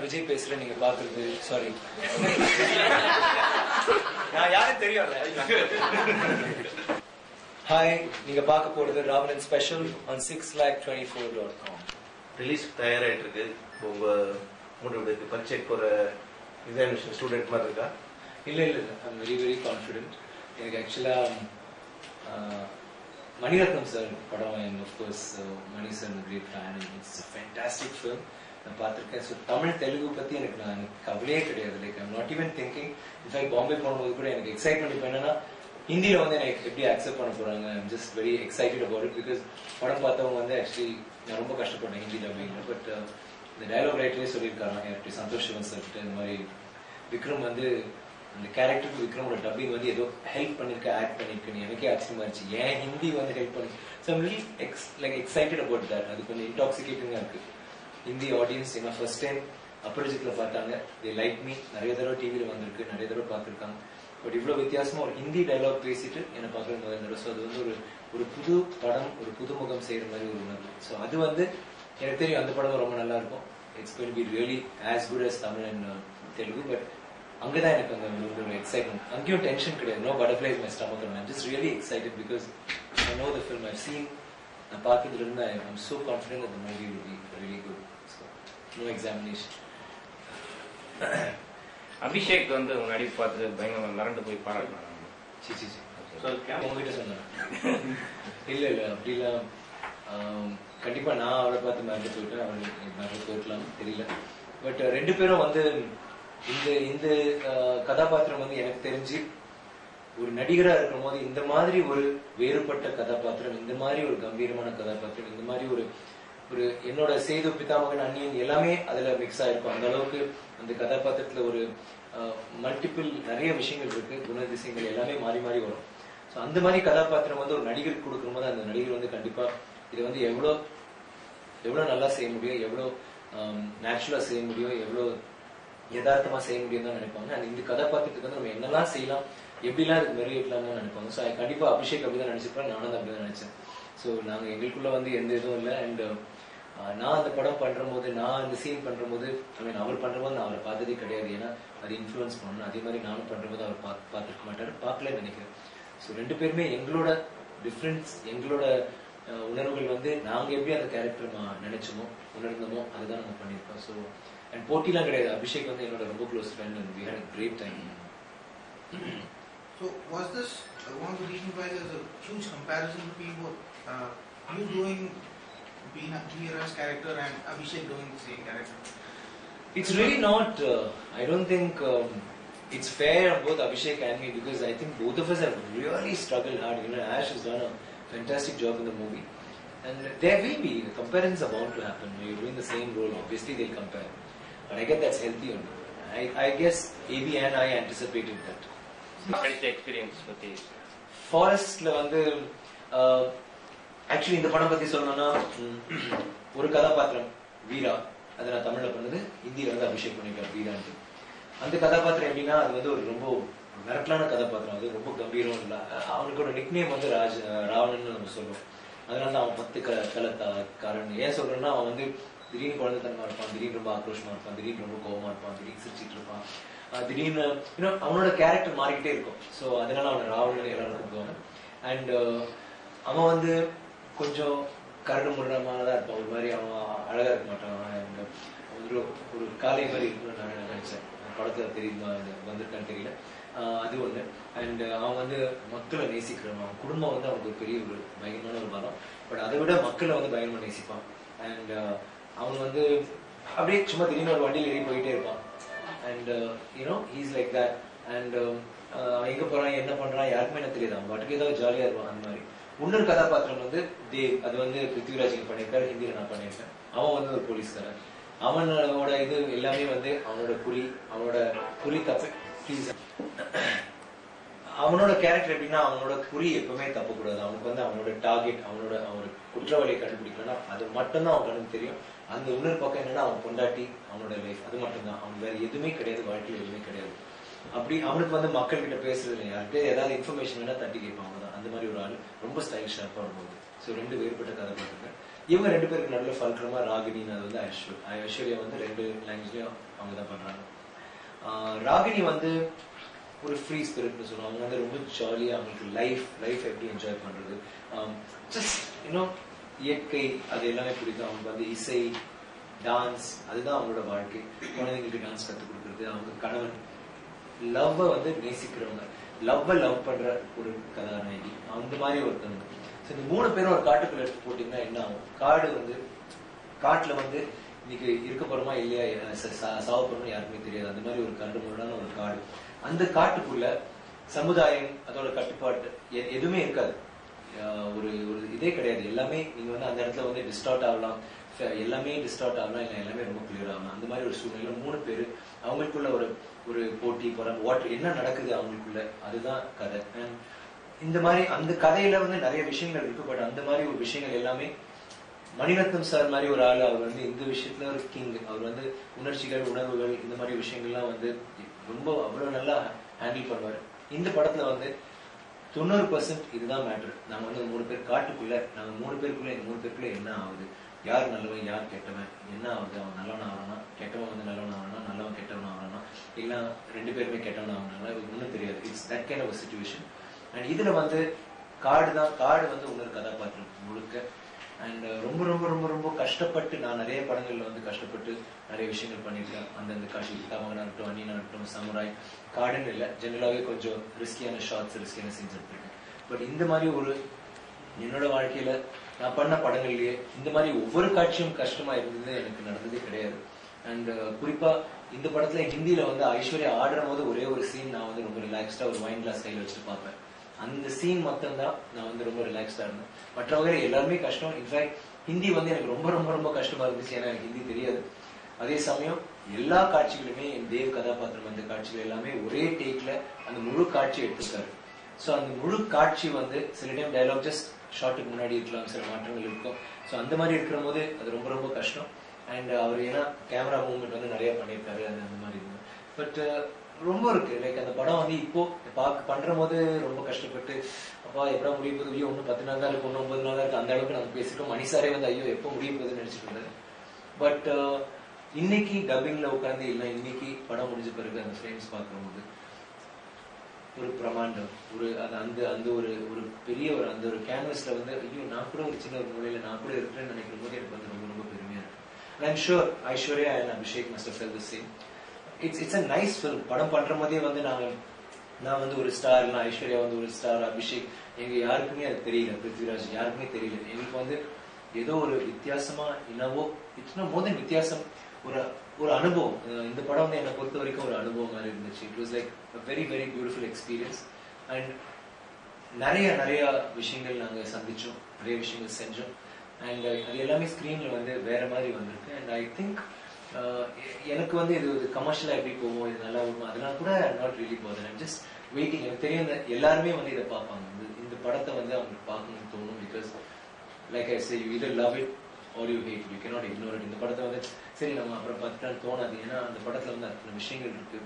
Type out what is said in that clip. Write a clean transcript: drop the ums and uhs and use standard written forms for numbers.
விஜய் பேசுற நீங்க பாக்குறது சாரி நான் யாரும் தெரியும். ஹாய், நீங்க பார்க்க போறது Ravanan special on 6lakh24.com. Release தயாராகிட்டு இருக்கு. உங்க உங்களுக்கு பரீட்சை போற எக்ஸாமினேஷன் ஸ்டூடெண்ட் மாதிரி இருக்கா? இல்ல ஐம் வெரி வெரி கான்ஃபிடென்ட். எனக்கு ஆக்சுவலா மணிரத்னம் சார் படம் and of course money sir great fan. It's a fantastic film. நான் பார்த்துருக்கேன். ஸோ தமிழ் தெலுங்கு பற்றி எனக்கு கவலையே கிடையாது. Like I'm not even thinking. In fact Bombay போகும்போது கூட எனக்கு எக்ஸைட்மெண்ட் இப்போ என்னன்னா ஹிந்தியில் வந்து எனக்கு எப்படி அக்செப்ட் பண்ண போகிறாங்க. I'm just very excited about it. Because படம் பார்த்தவங்க வந்து ஆக்சுவலி நான் ரொம்ப கஷ்டப்பட்டேன் ஹிந்தி டப்பிங்கில். பட் இந்த டயலாக் ரைட்டரே சொல்லியிருக்காங்க எப்படி சந்தோஷ் சிவன் சார்கிட்ட இந்த மாதிரி விக்ரம் வந்து அந்த கேரக்டருக்கு விக்ரமோட டப்பிங் வந்து ஏதோ ஹெல்ப் பண்ணிருக்க ஆக்ட் பண்ணிருக்கேன். எனக்கே ஆச்சரியமா இருந்துச்சு ஏன் ஹிந்தி வந்து ஹெல்ப் பண்ணி. So I'm really excited about that. அது கொஞ்சம் இன்டாக்சிகேட்டிங்காக இருக்கு. ஹிந்தி ஆடியன்ஸ் என்ன ஃபர்ஸ்ட் டைம் அப்ரிஜிட்ல பார்த்தாங்க. They like me. நிறைய தடவை டிவியில் வந்திருக்கு, நிறைய தடவை பார்த்துருக்காங்க. பட் இவ்வளோ வித்தியாசமா ஒரு ஹிந்தி டைலாக் பேசிட்டு என்னை பார்க்குற முதல் தடவை. ஸோ அது வந்து ஒரு புது படம், ஒரு புதுமுகம் செய்யற மாதிரி ஒரு உணர்வு. ஸோ அது வந்து எனக்கு தெரியும் அந்த படம் ரொம்ப நல்லா இருக்கும். It's going to be really as good as Tamil and Telugu. But அங்கதான் எனக்கு அந்த ஒரு எக்ஸைட்மெண்ட். அங்கேயும் டென்ஷன் கிடையாது. No butterflies my stomach. I'm just really excited because I know the film. I've seen. நான் பார்த்ததுல இருந்து I'm so confident that the movie will be really good. So no examination. Abhishek வந்து முன்னாடி பார்த்து பயங்கரமா மிரண்டு போய் பாராட்டினாங்க. உங்ககிட்ட சொன்னேன். இல்ல அப்படிலாம் கண்டிப்பா நான் அவளை பார்த்து மிரண்டு போயிட்டேன். அவள் மிரண்டு போயிருக்கலாம் தெரியல. பட் ரெண்டு பேரும் வந்து இந்த கதாபாத்திரம் வந்து எனக்கு தெரிஞ்சு ஒரு நடிகரா இருக்கும் போது இந்த மாதிரி ஒரு வேறுபட்ட கதாபாத்திரம், இந்த மாதிரி ஒரு கம்பீரமான கதாபாத்திரம், இந்த மாதிரி ஒரு என்னோட சேது பிதாமகன் அந்நியன் எல்லாமே அதுல மிக்ஸ் ஆயிருக்கும். அந்த அளவுக்கு அந்த கதாபாத்திரத்துல ஒரு மல்டிபிள் நிறைய விஷயங்கள் இருக்கு, குணதிசயங்கள் எல்லாமே மாறி மாறி வரும். ஸோ அந்த மாதிரி கதாபாத்திரம் வந்து ஒரு நடிகருக்கு கொடுக்கும் போது அந்த நடிகர் வந்து கண்டிப்பா இதை வந்து எவ்வளவு நல்லா செய்ய முடியும், எவ்வளவு நேச்சுரலா செய்ய முடியும், எவ்வளவு யதார்த்தமா செய்ய முடியும் தான் நினைப்பாங்க. அண்ட் இந்த கதாபாத்திரத்துக்கு வந்து நம்ம என்னெல்லாம் செய்யலாம், எப்படிலாம் இதுக்கு மெருகேற்றலாம் தான் நினைப்பாங்க. ஸோ கண்டிப்பா அபிஷேக் அப்படிதான் நினைச்சிருப்பேன். நானும் அப்படிதான் நினைச்சேன். ஸோ நாங்க எங்களுக்குள்ள வந்து எந்த இதுவும் இல்லை. அண்ட் நான் அந்த படம் பண்ற போது, நான் அந்த சீன் பண்ற போது, அவர் பண்ற போது நான் அவரை பார்த்ததே கிடையாது. ஏன்னா அது இன்ஃபுளுன்ஸ் பண்ணணும். அதே மாதிரி நானும் பண்ற போது அவர் பார்த்துருக்க மாட்டாரு, பார்க்கலன்னு நினைக்கிறேன். ஸோ ரெண்டு பேருமே எங்களோட டிஃப்ரென்ஸ், எங்களோட உணர்வுகள் வந்து நாங்க எப்படி அந்த கேரக்டர் நினைச்சோமோ உணர்ந்தோமோ அதுதான் நம்ம பண்ணியிருக்கோம். ஸோ அண்ட் போட்டிலாம் கிடையாது. அபிஷேக் வந்து என்னோட ரொம்ப close friend and we had a great time. So was this one of the reasons why there's a huge comparison between both you doing Veera's character and Abhishek doing the same character? It's really not. I don't think it's fair on both Abhishek and me because I think both of us have really struggled hard. You know, Ash has done a fantastic job in the movie, and there will be comparisons are bound to happen. You're doing the same role, obviously they'll compare, but I get that's healthy only. I guess AB and I anticipated that. Experience பத்தி ஃபாரஸ்ட்ல வந்து actually இந்த படம் பத்தி சொல்லணும்னா ஒரு கதாபாத்திரம் வீரா, அதை நான் தமிழ்ல பண்ணது, ஹிந்தியில வந்து அபிஷேக் பண்ணிருக்காரு வீரான்ட்டு. அந்த கதாபாத்திரம் எப்படின்னா அது வந்து ஒரு ரொம்ப மிரட்டலான கதாபாத்திரம். அது ரொம்ப கம்பீரம் இல்லை. அவனுக்கு ஒரு நிக்நேம் வந்து ராவணன் நம்ம சொல்லுவோம். அதனால அவன் 10 கலத்தாரன். ஏன் சொல்றேன்னா அவன் வந்து திடீர்னு குழந்தைத்தனமா இருப்பான், திடீர்னு ரொம்ப ஆக்ரோஷமா இருப்பான், திடீர்னு ரொம்ப கோபமா இருப்பான், திடீர்னு சிரிச்சிட்டு இருப்பான், திடீர்னு அவனோட கேரக்டர் மாறிக்கிட்டே இருக்கும். ஸோ அதனால அவனை ராவணன் எல்லாரும் கூப்பிடுவாங்க. அண்ட் அவன் வந்து கொஞ்சம் கரடு முரடமானதான் இருப்பான். ஒரு மாதிரி அவன் அழகா இருக்க மாட்டான். அண்ட் ஒரு காலை மாதிரி இருக்குன்னு நான் நினைச்சேன். படத்துல தெரியுமா வந்திருக்கான்னு தெரியல. அது ஒண்ணு. அண்ட் அவன் வந்து மக்களை நேசிக்கிறவன். அவன் குடும்பம் வந்து அவனுக்கு ஒரு பெரிய ஒரு பயங்கரமான ஒரு பலம். பட் அதை விட மக்களை வந்து பயங்கரமா நேசிப்பான். அண்ட் அவன் வந்து அப்படியே சும்மா திடீர்னு ஒரு வண்டியில் ஏறி போயிட்டே இருப்பான். And he's like that. And அவன் எங்க போறான், என்ன பண்றான் யாருக்குமே எனக்கு தெரியாது. அவன் பாட்டுக்கு ஏதாவது ஜாலியா இருப்பான். அந்த மாதிரி இன்னொரு கதாபாத்திரம் வந்து தேவ், அது வந்து பிருத்திவிராஜ் பண்ணியிருக்காரு, ஹிந்தியில நான் பண்ணியிருக்கேன். அவன் வந்து ஒரு போலீஸ்காரன். அவனோட இது எல்லாமே வந்து அவனோட குறி தப்பு. அவனோட கேரக்டர் எப்படின்னா அவனோட குறி எப்பவுமே தப்பு கூடாது. அவனுக்கு வந்து அவனோட டார்கெட், அவனோட குற்றவாளியை கண்டுபிடிக்கணும்னா அது மட்டும்தான் அவன் கண்ணுக்கு தெரியும். அந்த இன்னொரு பக்கம் என்னன்னா அவன் பொண்டாட்டி, அவனோட லைஃப், அது மட்டும்தான். அவனுக்கு வேற எதுவுமே கிடையாது, வாழ்க்கையில் எதுவுமே கிடையாது. அப்படி அவனுக்கு வந்து மக்கள் கிட்ட பேசுறது இல்லை. யாருக்கு ஏதாவது இன்ஃபர்மேஷன் வேணா தட்டி கேட்பாங்க தான். அந்த மாதிரி ஒரு ஆள் ரொம்ப ஸ்டைலிஷா இருப்பான் போது. ஸோ ரெண்டு வேறுபட்ட கதாபாத்திரங்கள். இவங்க 2 பேருக்கு நடுவில் ஃபல்க்ரமா ராகினின்னு அது வந்து ஐஸ்வர்யா வந்து 2 லாங்குவேஜ்லயும் அவங்க தான் பண்றாங்க. ராகினி வந்து ஒரு ஃப்ரீ ஸ்பிரிட்னு சொல்லுவாங்க. அவங்க வந்து ரொம்ப ஜாலியா அவங்களுக்கு லைஃப் எப்படி என்ஜாய் பண்றது, ஜஸ்ட் இயற்கை அது எல்லாமே பிடிக்கும். அவங்க வந்து இசை, டான்ஸ் அதுதான் அவங்களோட வாழ்க்கை. குழந்தைங்களுக்கு டான்ஸ் கற்றுக் கொடுக்குறது, அவங்க கணவன் லவ்வை வந்து நேசிக்கிறவங்க, லவ் பண்ற ஒரு கதாநாயகி, அந்த மாதிரி ஒருத்தவங்க. இந்த 3 பேரும் ஒரு காட்டுக்குள்ள எடுத்து போட்டீங்கன்னா என்ன ஆகும்? காட்டுல வந்து இன்னைக்கு இருக்க போறோமா இல்லையா, சாவ போறோமா யாருக்குமே தெரியாது. அந்த மாதிரி ஒரு கரடு முரடான ஒரு காடு. அந்த காட்டுக்குள்ள சமுதாயம் அதோட கட்டுப்பாட்டு எதுவுமே இருக்காது. ஒரு இதே கிடையாது. எல்லாமே நீங்க வந்து அந்த இடத்துல வந்து டிஸ்டார்ட் ஆகலாம், எல்லாமே டிஸ்டார்ட் ஆகலாம், இல்லை எல்லாமே ரொம்ப கிளியர் ஆகலாம். அந்த மாதிரி ஒரு சூழ்நிலை 3 பேரு அவங்களுக்குள்ள ஒரு போட்டி போறாங்க. என்ன நடக்குது அவங்களுக்குள்ள, அதுதான் கதை. இந்த மாதிரி அந்த கதையில வந்து நிறைய விஷயங்கள் இருக்கு. பட் அந்த மாதிரி ஒரு விஷயங்கள் எல்லாமே மணிரத்னம் சார் மாதிரி ஒரு ஆள், அவர் வந்து இந்த விஷயத்துல ஒரு கிங். அவர் வந்து உணர்ச்சிகள், உணர்வுகள், இந்த மாதிரி விஷயங்கள்லாம் வந்து ரொம்ப அவ்வளவு நல்லா ஹேண்டில் பண்ணுவார். இந்த படத்துல வந்து 90% இதுதான் மேட்டர். நாங்க வந்து 3 பேர் காட்டுக்குள்ள, நாங்க 3 பேருக்குள்ள இந்த 3 பேருக்குள்ள என்ன ஆகுது, யார் நல்லவன் யார் கெட்டவன், என்ன ஆகுது, அவன் நல்லவன் ஆகிறானா, கெட்டவன் வந்து நல்லவன் ஆகிறானா, நல்லவன் கெட்டவன் ஆகிறானா, இல்ல 2 பேருமே கெட்டவன் ஆகிறாங்களா, இது ஒன்றும் தெரியாது. It's that kind of situation. And இதுல வந்து காடு வந்து இன்னொரு கதாபாத்திரம் முழுக்க. அண்ட் ரொம்ப ரொம்ப ரொம்ப ரொம்ப கஷ்டப்பட்டு, நான் நிறைய படங்கள்ல வந்து கஷ்டப்பட்டு நிறைய விஷயங்கள் பண்ணியிருக்கேன். அந்தந்த காட்சி தாமகனா இருக்கட்டும், அண்ணினா இருக்கட்டும், சமுராய், காடுன்னு இல்லை, ஜெனரலாகவே கொஞ்சம் ரிஸ்கியான ஷார்ட்ஸ், ரிஸ்கியான சீன்ஸ் எடுத்திருக்கேன். பட் இந்த மாதிரி ஒரு என்னோட வாழ்க்கையில நான் பண்ண படங்கள்லயே இந்த மாதிரி ஒவ்வொரு காட்சியும் கஷ்டமா இருந்தது எனக்கு நடந்ததே கிடையாது. அண்ட் குறிப்பா இந்த படத்துல ஹிந்தியில வந்து ஐஸ்வர்யா ஆடுற போது ஒரே ஒரு சீன் நான் வந்து ரொம்ப ரிலாக்ஸ்டா ஒரு வைன் கிளாஸ் கையில் வச்சுட்டு பார்ப்பேன். அந்த சீன் மட்டும் தான் நான் வந்து ரொம்ப ரிலாக்ஸ்டா இருந்தேன். மற்றவங்க எல்லாருமே கஷ்டம். இன்ஃபேக்ட் ஹிந்தி வந்து எனக்கு ரொம்ப ரொம்ப ரொம்ப கஷ்டமா இருந்துச்சு, ஏன்னா எனக்கு ஹிந்தி தெரியாது. அதே சமயம் எல்லா காட்சிகளுமே என் தேவ் கதாபாத்திரம் அந்த காட்சிகள் எல்லாமே ஒரே டேக்ல அந்த முழு காட்சி எடுத்துருக்காரு. ஸோ அந்த முழு காட்சி வந்து சில டைம் டயலாக் ஜஸ்ட் ஷார்ட்டுக்கு முன்னாடி இருக்கலாம், சில மாற்றங்கள் இருக்கும். ஸோ அந்த மாதிரி இருக்கிற போது அது ரொம்ப ரொம்ப கஷ்டம். அண்ட் அவர் ஏன்னா கேமரா மூவ்மெண்ட் வந்து நிறைய பண்ணியிருக்காரு, அது அந்த மாதிரி இருக்கு. பட் ரொம்ப இருக்கு. லைக் அந்த படம் வந்து இப்போ பண்ற போது ரொம்ப கஷ்டப்பட்டு, அப்பா எப்படா முடிய போகுது, ஐயோ ஒன்னும் 10 நாள் தான் இருக்கு, 9 நாள் தான் இருக்கு, அந்த அளவுக்கு நம்ம பேசிட்டோம். மணிசாரே வந்து ஐயோ எப்போ முடிய போகுதுன்னு நினைச்சிட்டு இருந்தாரு. பட் இன்னைக்கு டப்பிங்ல உட்காந்து இல்லை, இன்னைக்கு படம் முடிஞ்ச பிறகு அந்த ஃப்ரேம்ஸ் பார்க்கும்போது ஒரு பிரமாண்டம், ஒரு அந்த ஒரு பெரிய ஒரு அந்த ஒரு கேன்வஸ்ல வந்து ஐயோ நான் கூட ஒரு சின்ன ஒரு மூலையில நான் கூட இருக்கிறேன்னு நினைக்கிற போது எனக்கு வந்து ரொம்ப ரொம்ப பெருமையா இருக்கு. I'm sure Aishwarya and Abhishek must have felt the same. It's a nice film. படம் பண்ற போதே வந்து நான் வந்து ஒரு ஸ்டார், இல்லை ஐஸ்வர்யா வந்து ஒரு ஸ்டார், அபிஷேக் எங்க யாருக்குமே அது தெரியல, பிருத்விராஜ் யாருக்குமே தெரியல. எங்களுக்கு வந்து ஏதோ ஒரு வித்தியாசமா என்னவோ, இட்ஸ் நாட் மோர் தென் வித்தியாசம், ஒரு அனுபவம். இந்த படம் வந்து என்னை பொறுத்த வரைக்கும் ஒரு அனுபவம் மாதிரி இருந்துச்சு. It was like very very beautiful experience. And நிறைய விஷயங்கள் நாங்கள் சந்திச்சோம், நிறைய விஷயங்கள் செஞ்சோம். அண்ட் அது எல்லாமே ஸ்க்ரீன்ல வந்து வேற மாதிரி வந்திருக்கு. அண்ட் ஐ திங்க் எனக்கு வந்து இது கமர்ஷியலா எப்படி போகும், இது நல்லா இருக்கும், அதெல்லாம் கூட நாட் ரியலி போகுது. I'm just waiting. எனக்கு தெரியும் எல்லாருமே வந்து இதை பார்ப்பாங்க, இந்த படத்தை வந்து அவங்களுக்கு பார்க்கணும்னு தோணும். Because like I say, you either love it or you hate it. You cannot ignore it. இந்த படத்தை வந்து சரி நம்ம அப்புறம் பார்த்துட்டான்னு தோணாது. ஏன்னா அந்த படத்துல வந்து அத்தனை விஷயங்கள் இருக்கு.